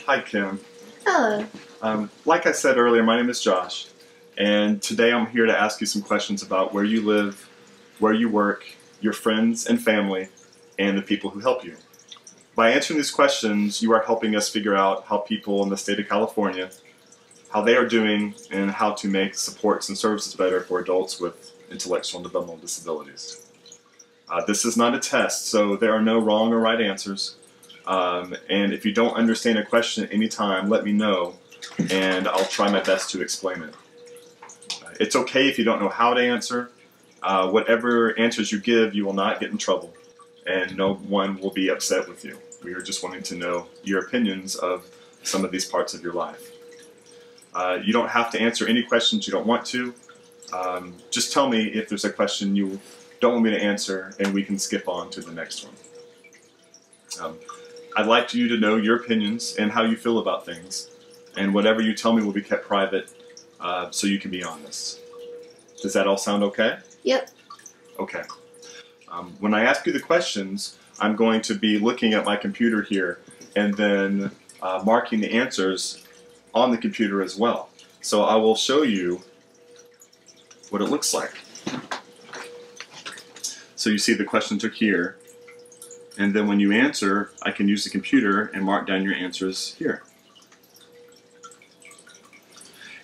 Hi, Kim. Hello. Like I said earlier, my name is Josh, and today I'm here to ask you some questions about where you live, where you work, your friends and family, and the people who help you. By answering these questions, you are helping us figure out how people in the state of California, how they are doing, and how to make supports and services better for adults with intellectual and developmental disabilities. This is not a test, so there are no wrong or right answers. And if you don't understand a question at any time, let me know, and I'll try my best to explain it. It's okay if you don't know how to answer. Whatever answers you give, you will not get in trouble, and no one will be upset with you. We are just wanting to know your opinions of some of these parts of your life. You don't have to answer any questions you don't want to. Just tell me if there's a question you don't want me to answer, and we can skip on to the next one. I'd like you to know your opinions and how you feel about things, and whatever you tell me will be kept private, so you can be honest. Does that all sound okay? Yep. Okay. When I ask you the questions, I'm going to be looking at my computer here and then marking the answers on the computer as well. So I will show you what it looks like. So you see the questions are here, and then when you answer, I can use the computer and mark down your answers here.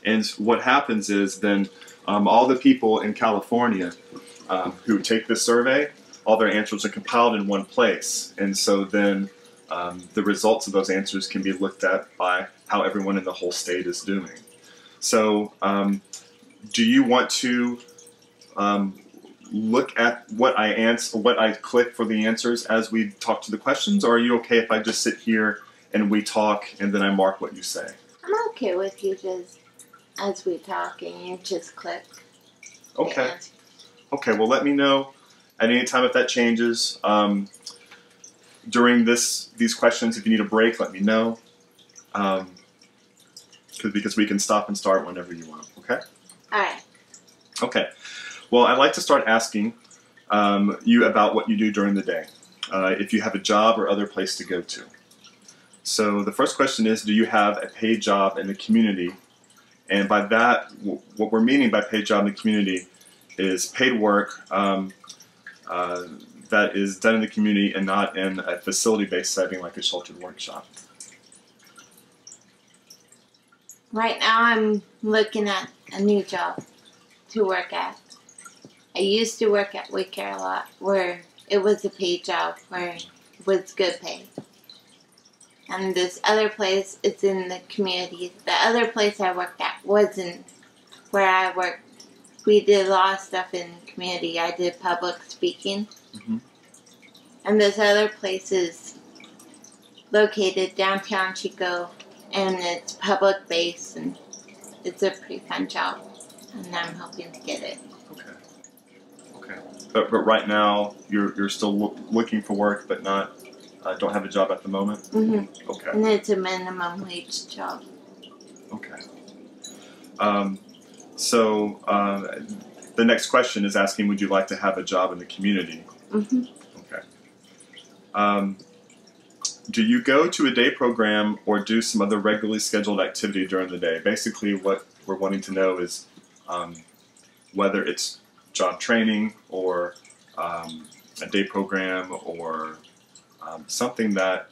And what happens is then all the people in California who take this survey, all their answers are compiled in one place. And so then the results of those answers can be looked at by how everyone in the whole state is doing. So do you want to look at what I click for the answers as we talk to the questions, or are you okay if I just sit here and we talk and then I mark what you say? I'm okay with you just as we talk and you just click. Okay. Okay, well let me know at any time if that changes. During these questions, if you need a break, let me know. Because we can stop and start whenever you want, okay? Alright. Okay. Well, I'd like to start asking you about what you do during the day, if you have a job or other place to go to. So the first question is, do you have a paid job in the community? And by that, what we're meaning by paid job in the community is paid work that is done in the community and not in a facility-based setting like a sheltered workshop. Right now I'm looking at a new job to work at. I used to work at WayCare a lot, where it was a paid job, where it was good pay. And this other place, it's in the community. The other place I worked at wasn't where I worked. We did a lot of stuff in the community. I did public speaking. Mm-hmm. And this other place is located downtown Chico, and it's public based, and it's a pretty fun job. And I'm hoping to get it. Okay. Okay. But right now, you're still looking for work, but not don't have a job at the moment? Mm-hmm. Okay. And it's a minimum wage job. Okay. So the next question is asking, would you like to have a job in the community? Mm-hmm. Okay. Do you go to a day program or do some other regularly scheduled activity during the day? Basically, what we're wanting to know is whether it's job training or a day program or something that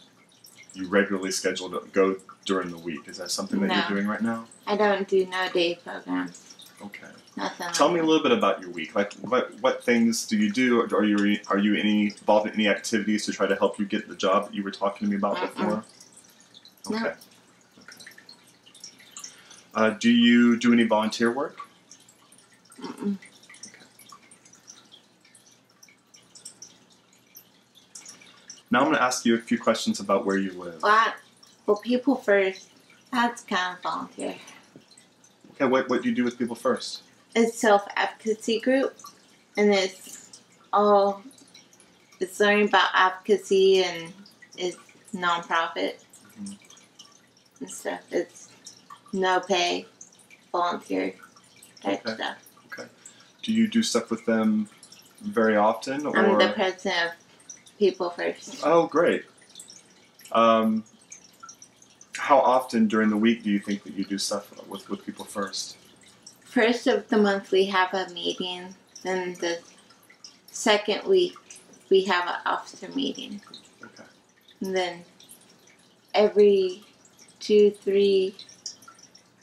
you regularly schedule to go during the week. Is that something that you're doing right now? I don't do no day programs. Okay. Nothing. Tell me a little bit about your week. Like, what things do you do? Are you involved in any activities to try to help you get the job that you were talking to me about before? Okay. No. Okay. Do you do any volunteer work? Mm-mm. Okay. Now I'm going to ask you a few questions about where you live. Well, People First, that's kind of volunteer. Okay, what do you do with People First? It's self-advocacy group, and it's learning about advocacy, and it's non-profit and stuff. It's no pay, volunteer type stuff. Okay. Do you do stuff with them very often? Or? I'm the president of People First. Oh, great. How How often during the week do you think that you do stuff with people first? First of the month we have a meeting. Then the second week we have an officer meeting. Okay. And then every 2-3,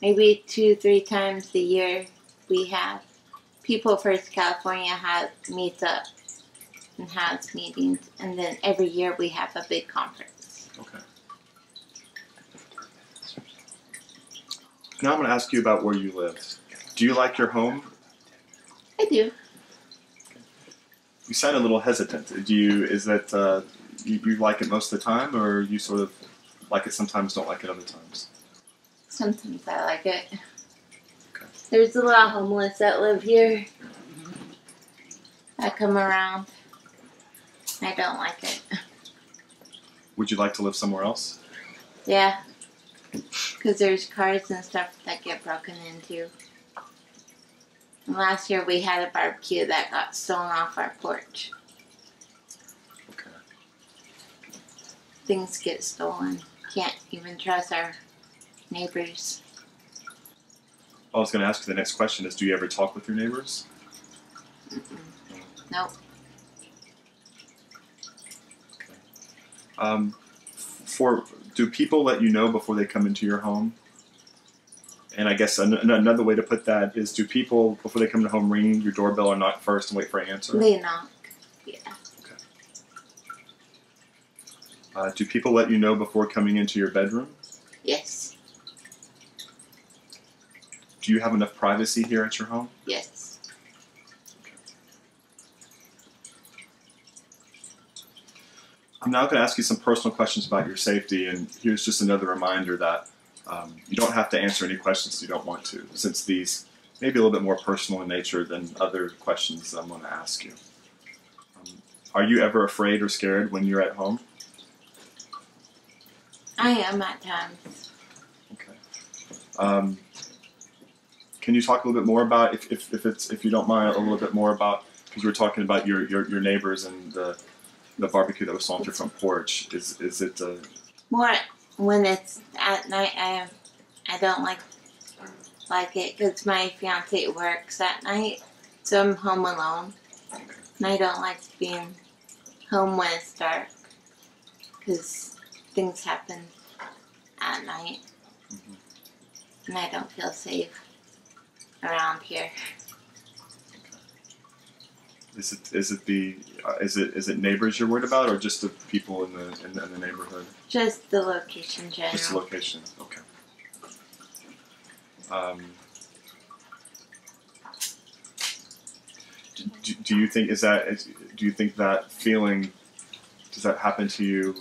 maybe 2-3 times a year we have People First California meets up and has meetings, and then every year we have a big conference. Okay. Now I'm going to ask you about where you live. Do you like your home? I do. You sound a little hesitant. Is that you like it most of the time, or you sort of like it sometimes, don't like it other times? Sometimes I like it. Okay. There's a lot of homeless that live here. I come around. I don't like it. Would you like to live somewhere else? Yeah. Because there's cars and stuff that get broken into. And last year we had a barbecue that got stolen off our porch. Okay. Things get stolen. Can't even trust our neighbors. I was going to ask you the next question is, do you ever talk with your neighbors? Mm-mm. Nope. Okay. Do people let you know before they come into your home? And I guess another way to put that is, do people, before they come to home, ring your doorbell or knock first and wait for an answer? They knock. Yeah. Okay. Do people let you know before coming into your bedroom? Yes. Do you have enough privacy here at your home? Yes. I'm now going to ask you some personal questions about your safety, and here's just another reminder that you don't have to answer any questions you don't want to, since these may be a little bit more personal in nature than other questions that I'm going to ask you. Are you ever afraid or scared when you're at home? I am at times. Okay. Can you talk a little bit more about, if you don't mind, a little bit more about, because you were talking about your neighbors and the barbecue that was stolen off your front porch. Is it More when it's at night. I don't like it because my fiance works at night, so I'm home alone, and I don't like being home when it's dark because things happen at night, and I don't feel safe around here. Is it neighbors you're worried about, or just the people in the neighborhood? Just the location, general. Just the location. Okay. Do you think do you think that feeling, does that happen to you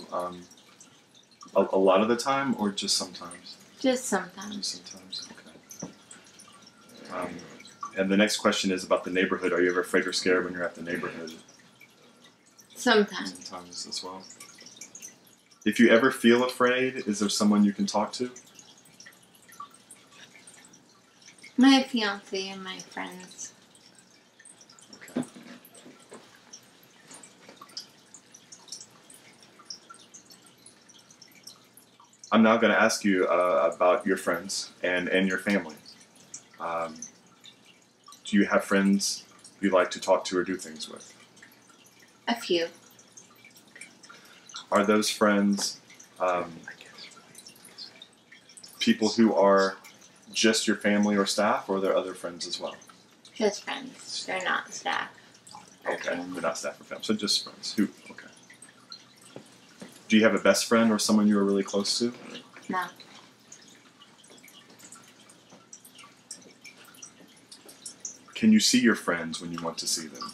a lot of the time, or just sometimes? Just sometimes. Just sometimes. Okay. And the next question is about the neighborhood. Are you ever afraid or scared when you're at the neighborhood? Sometimes. Sometimes as well. If you ever feel afraid, is there someone you can talk to? My fiance and my friends. Okay. I'm now going to ask you about your friends and your family. Do you have friends you like to talk to or do things with? A few. Are those friends people who are just your family or staff, or are there other friends as well? Just friends. They're not staff. Okay, they're not staff or family, so just friends. Okay. Do you have a best friend or someone you are really close to? No. Can you see your friends when you want to see them?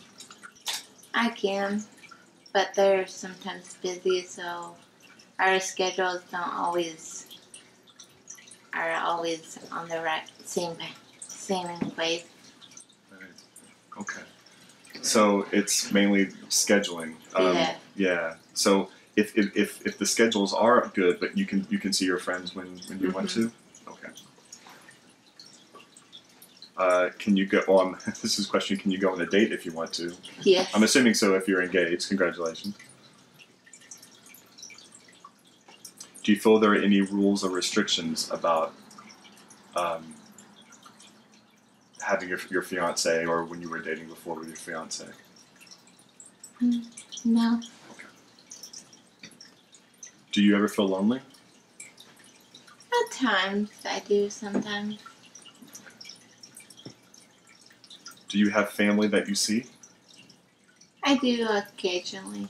I can, but they're sometimes busy, so our schedules are always on the same way. Right. Okay. So it's mainly scheduling. Yeah. Yeah. So if the schedules are good, but you can see your friends when you want to. Okay. Can you go on? This is a question. Can you go on a date if you want to? Yes. I'm assuming so if you're engaged. Congratulations. Do you feel there are any rules or restrictions about having your fiance, or when you were dating before with your fiance? No. Okay. Do you ever feel lonely? At times, I do sometimes. Do you have family that you see? I do occasionally.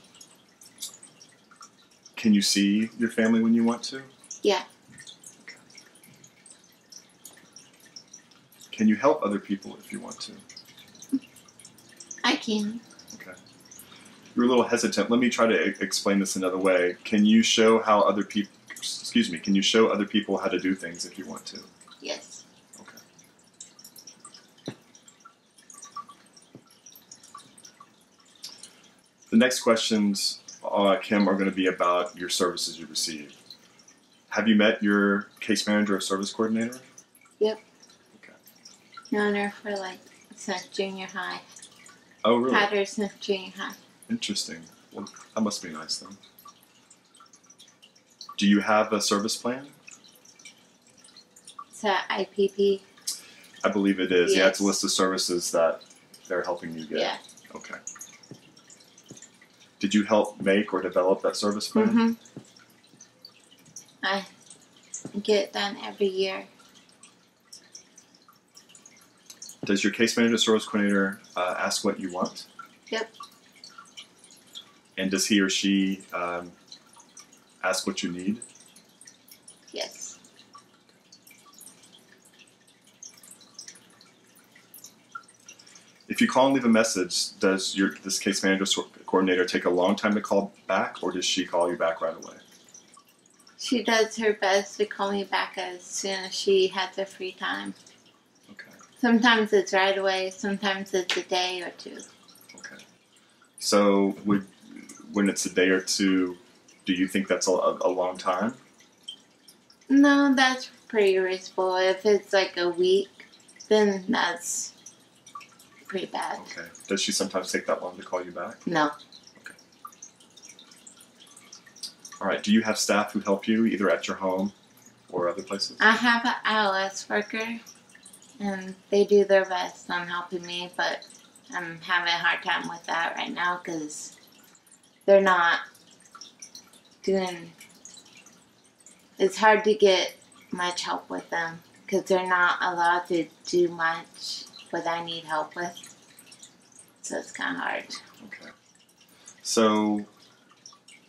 Can you see your family when you want to? Yeah. Okay. Can you help other people if you want to? I can. Okay. You're a little hesitant. Let me try to explain this another way. Can you show how other people? Excuse me. Can you show other people how to do things if you want to? Yes. Okay. The next questions, Kim, are going to be about your services you receive. Have you met your case manager or service coordinator? Yep. Okay. Known her for since junior high. Oh, really? Had her since junior high. Interesting. Well, that must be nice then. Do you have a service plan? It's at IPP. I believe it is. Yes. Yeah, it's a list of services that they're helping you get. Yeah. Okay. Did you help make or develop that service plan? Mm-hmm. I get it done every year. Does your case manager, service coordinator ask what you want? Yep. And does he or she ask what you need? Yes. If you call and leave a message, does this case manager coordinator take a long time to call back, or does she call you back right away? She does her best to call me back as soon as she has the free time. Okay. Sometimes it's right away, sometimes it's a day or two. Okay. So when it's a day or two, do you think that's a long time? No, that's pretty reasonable. If it's like a week, then that's pretty bad. Okay. Does she sometimes take that long to call you back? No. Okay. All right. Do you have staff who help you either at your home or other places? I have an ILS worker, and they do their best on helping me, but I'm having a hard time with that right now because they're not doing. It's hard to get much help with them because they're not allowed to do much what I need help with. So it's kind of hard. Okay. So,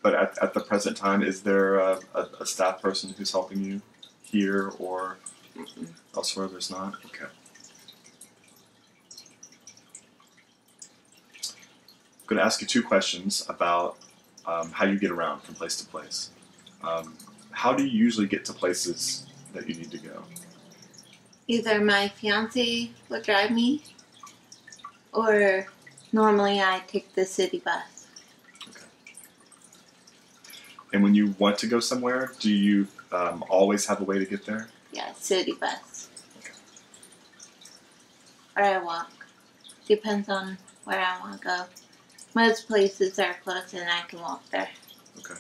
but at the present time, is there a staff person who's helping you here or elsewhere? There's not? Okay. I'm going to ask you two questions about how you get around from place to place. How do you usually get to places that you need to go? Either my fiance will drive me, or normally I take the city bus. Okay. And when you want to go somewhere, do you always have a way to get there? Yeah, city bus. Okay. Or I walk. Depends on where I want to go. Most places are close and I can walk there. Okay.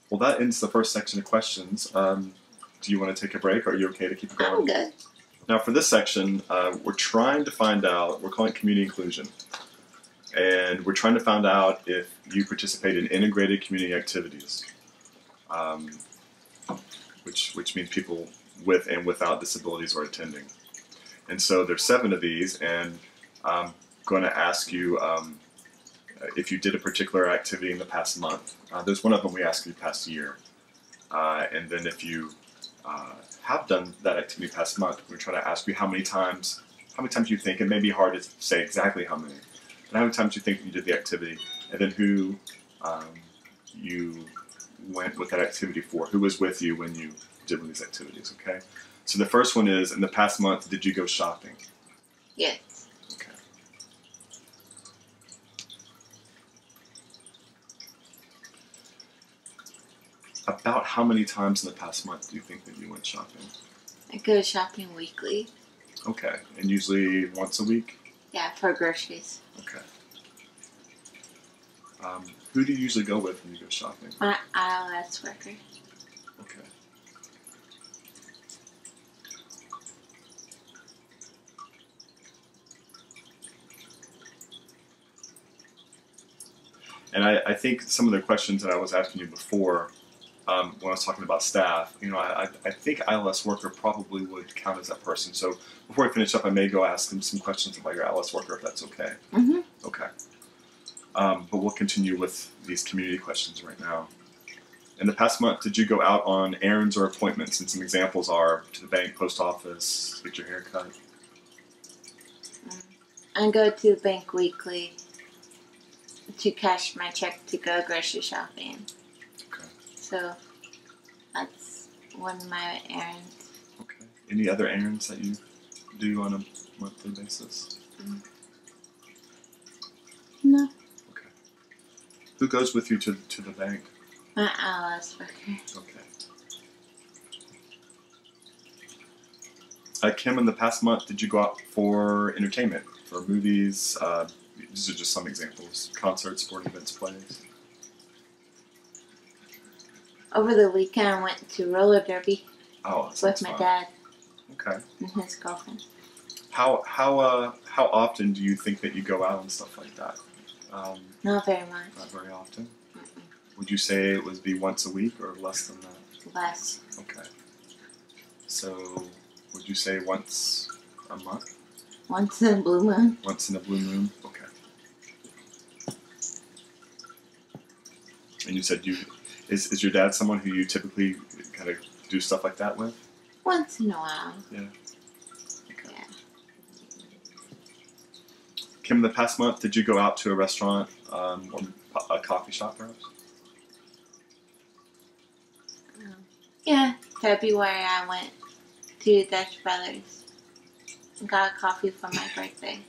Well, that ends the first section of questions. Do you want to take a break, or are you okay to keep going? I'm good. Now, for this section, we're trying to find out, we're calling it community inclusion. And we're trying to find out if you participate in integrated community activities, which means people with and without disabilities are attending. And so there's 7 of these, and I'm going to ask you if you did a particular activity in the past month. There's one of them we asked you past year. And then if you have done that activity past month, we're trying to ask you how many times you think, it may be hard to say exactly how many, but how many times you think you did the activity, and then who you went with that activity for, who was with you when you did one of these activities, okay? So the first one is, in the past month, did you go shopping? Yes. Okay. About how many times in the past month do you think that you went shopping? I go shopping weekly. Okay, and usually once a week? Yeah, for groceries. Okay. Who do you usually go with when you go shopping? My ILS worker. Okay. And I think some of the questions that I was asking you before, when I was talking about staff, I think ILS worker probably would count as that person. So before I finish up, I may go ask them some questions about your ILS worker, if that's okay. Mm-hmm. Okay. But we'll continue with these community questions right now. In the past month, did you go out on errands or appointments? And some examples are to the bank, post office, get your hair cut. I go to the bank weekly to cash my check to go grocery shopping. Okay. So that's one of my errands. Okay. Any other errands that you do on a monthly basis? No. Okay. Who goes with you to the bank? My ILS worker. Okay. Kim, in the past month, did you go out for entertainment, for movies? These are just some examples. Concerts, sporting events, plays. Over the weekend, I went to roller derby Oh, that with sounds my fun. dad Okay. and his girlfriend. How often do you think that you go out and stuff like that? Not very much. Not very often. Mm-mm. Would you say it would be once a week or less than that? Less. Okay. So, would you say once a month? Once in a blue moon. Once in a blue moon? Okay. And you said is your dad someone who you typically kind of do stuff like that with? Once in a while. Yeah. Okay. Yeah. Kim, in the past month, did you go out to a restaurant or a coffee shop, perhaps? Yeah. February, I went to Dutch Brothers and got a coffee for my birthday.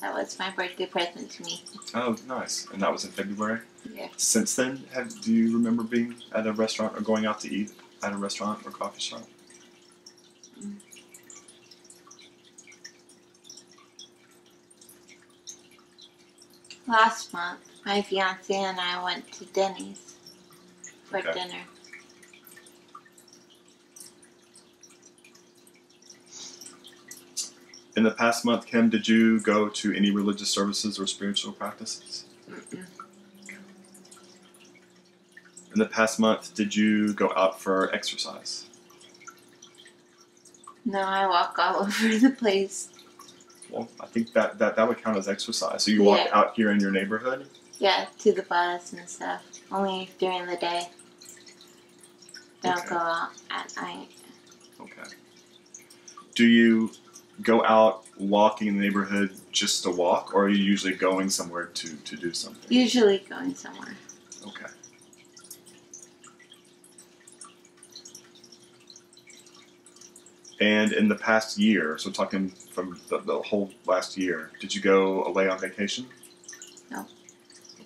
That was my birthday present to me. Oh, nice. And that was in February? Yeah. Since then, do you remember being at a restaurant or going out to eat at a restaurant or coffee shop? Last month, my fiance and I went to Denny's for Okay. dinner. In the past month, Kim, did you go to any religious services or spiritual practices? Mm-mm. In the past month, did you go out for exercise? No, I walk all over the place. Well, I think that would count as exercise. So you walk Yeah. out here in your neighborhood? Yeah, to the bus and stuff. Only during the day. Don't Okay. go out at night. Okay. Do you go out walking in the neighborhood just to walk, or are you usually going somewhere to do something? Usually going somewhere. Okay. And in the past year, so talking from the whole last year, did you go away on vacation?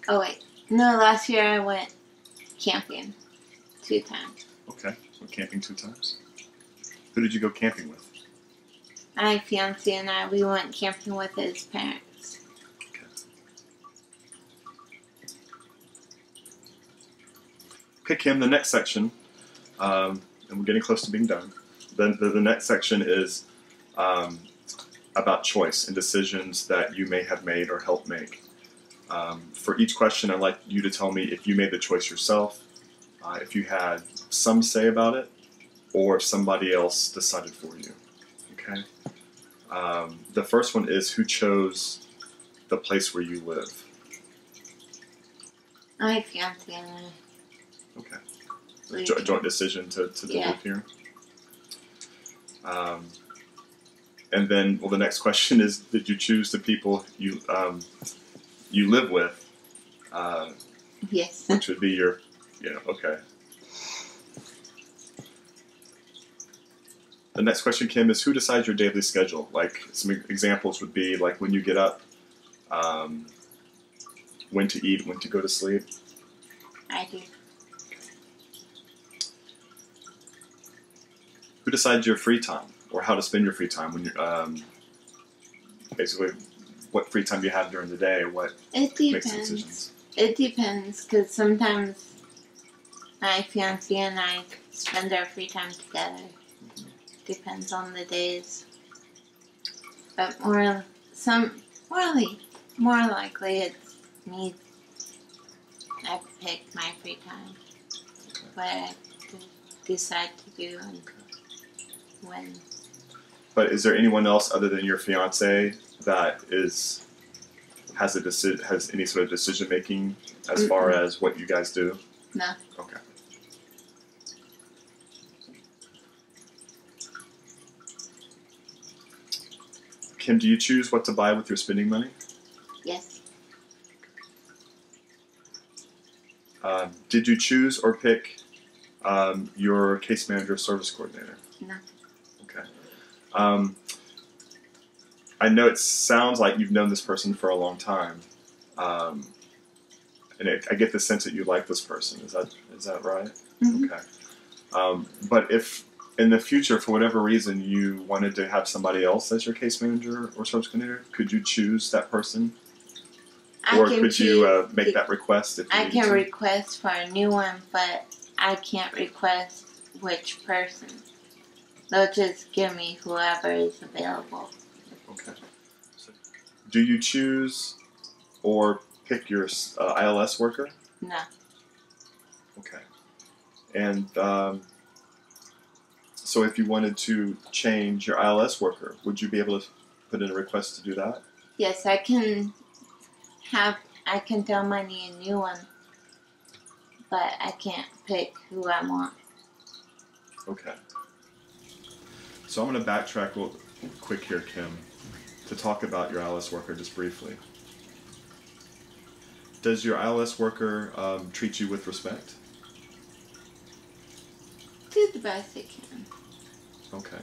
Oh wait. No, last year I went camping 2 times. Okay. Went camping 2 times. Who did you go camping with? My fiance and I, we went camping with his parents. Okay, Kim, the next section, and we're getting close to being done. The next section is about choice and decisions that you may have made or helped make. For each question, I'd like you to tell me if you made the choice yourself, if you had some say about it, or if somebody else decided for you. Okay? The first one is, who chose the place where you live? My fiance and I. Okay. we- Joint decision to Yeah. live here. And then, well, the next question is, did you choose the people you live with, Yes. which would be your, okay. The next question, Kim, is who decides your daily schedule? Like, some examples would be like when you get up, when to eat, when to go to sleep. I do. Who decides your free time or how to spend your free time when you're basically what free time you have during the day, what It makes depends. decisions. It depends, because sometimes my fiancé and I spend our free time together. Depends on the days. But more likely it's me. I pick my free time. What I decide to do and when. But is there anyone else other than your fiance that has any sort of decision making as far as what you guys do? No. Okay. Kim, do you choose what to buy with your spending money? Yes. Did you choose or pick your case manager service coordinator? No. Okay. I know it sounds like you've known this person for a long time, and I get the sense that you like this person. Is that right? Mm-hmm. Okay. But if in the future, for whatever reason, you wanted to have somebody else as your case manager or service coordinator, could you choose that person? Or could you make that request if you I needed can to? request for a new one, but I can't request which person. They'll just give me whoever is available. Okay. So, do you choose or pick your ILS worker? No. Okay. And so if you wanted to change your ILS worker, would you be able to put in a request to do that? Yes, I can tell my need a new one, but I can't pick who I want. Okay. So I'm going to backtrack real quick here, Kim, to talk about your ILS worker just briefly. Does your ILS worker treat you with respect? Do the best I can. Okay.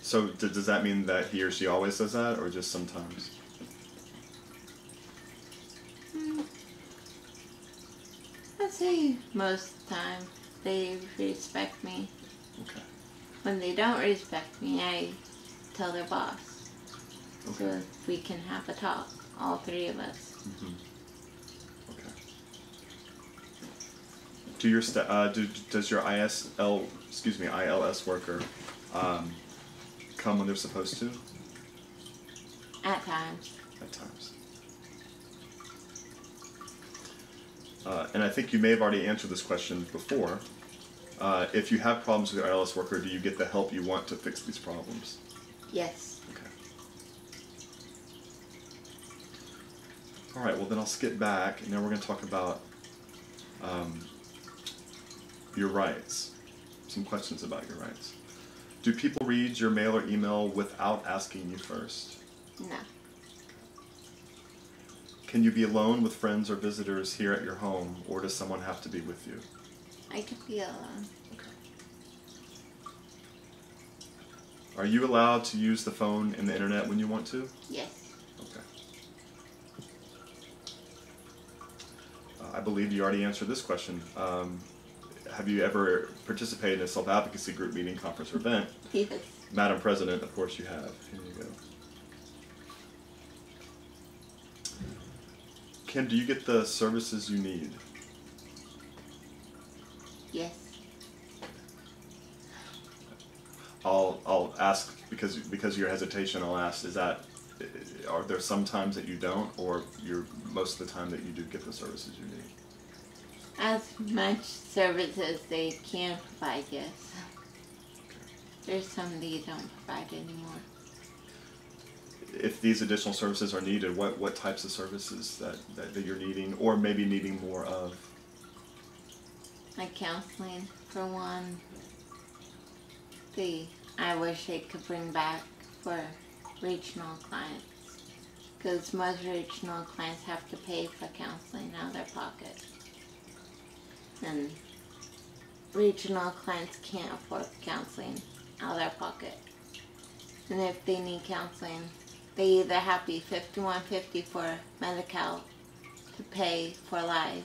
So does that mean that he or she always does that, or just sometimes? I'd say most of the time they respect me. Okay. When they don't respect me, I tell their boss. Okay. So we can have a talk, all three of us. Mm-hmm. Okay. Does your ILS worker come when they're supposed to? At times. At times. And I think you may have already answered this question before. If you have problems with your ILS worker, do you get the help you want to fix these problems? Yes. Okay. All right, well then I'll skip back, and now we're going to talk about your rights. Some questions about your rights. Do people read your mail or email without asking you first? No. Can you be alone with friends or visitors here at your home, or does someone have to be with you? I could be alone. Okay. Are you allowed to use the phone and the internet when you want to? Yes. Okay. I believe you already answered this question. Have you ever participated in a self-advocacy group meeting, conference, or event? Yes. Madam President, of course you have. Here you go. Kim, do you get the services you need? Yes. I'll ask because of your hesitation. I'll ask: are there some times that you don't, or most of the time that you do get the services you need? As much service as they can provide, yes. There's some they don't provide anymore. If these additional services are needed, what types of services that you're needing, or maybe needing more of? Like counseling, for one. I wish they could bring back for regional clients. Because most regional clients have to pay for counseling out of their pocket. And regional clients can't afford counseling out of their pocket. And if they need counseling, they either have to be $51.50 for Medi-Cal to pay for life.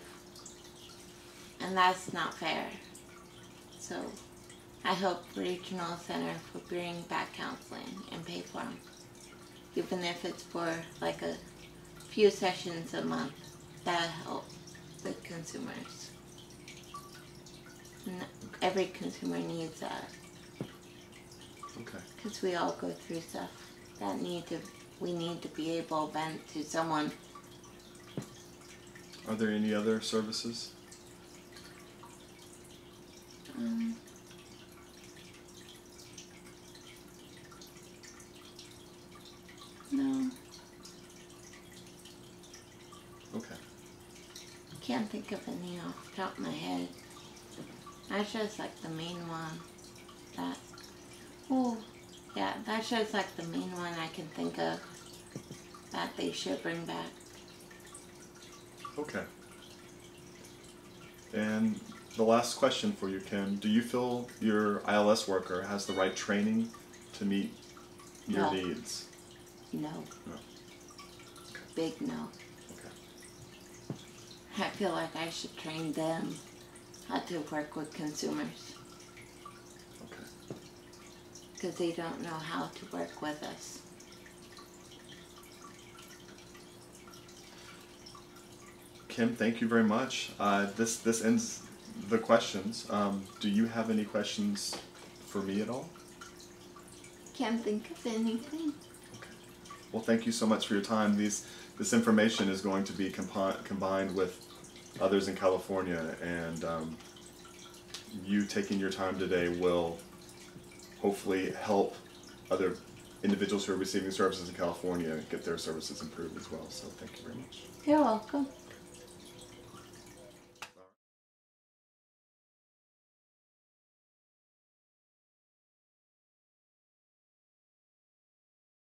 And that's not fair. So I hope Regional Center will bring back counseling and pay for them. Even if it's for like a few sessions a month, that helps the consumers. And every consumer needs that. Okay. Because we all go through stuff that we need to be able to vent to someone. Are there any other services? No, Okay. can't think of any off the top of my head. That's just like the main one. That's just like the main one I can think of that they should bring back. Okay. And the last question for you, Kim. Do you feel your ILS worker has the right training to meet your No. needs? No. No. Big no. Okay. I feel like I should train them how to work with consumers Okay. because they don't know how to work with us. Kim, thank you very much. This ends the questions. Do you have any questions for me at all? Can't think of anything. Okay. Well, thank you so much for your time. This information is going to be combined with others in California, and you taking your time today will hopefully help other individuals who are receiving services in California get their services improved as well. So thank you very much. You're welcome.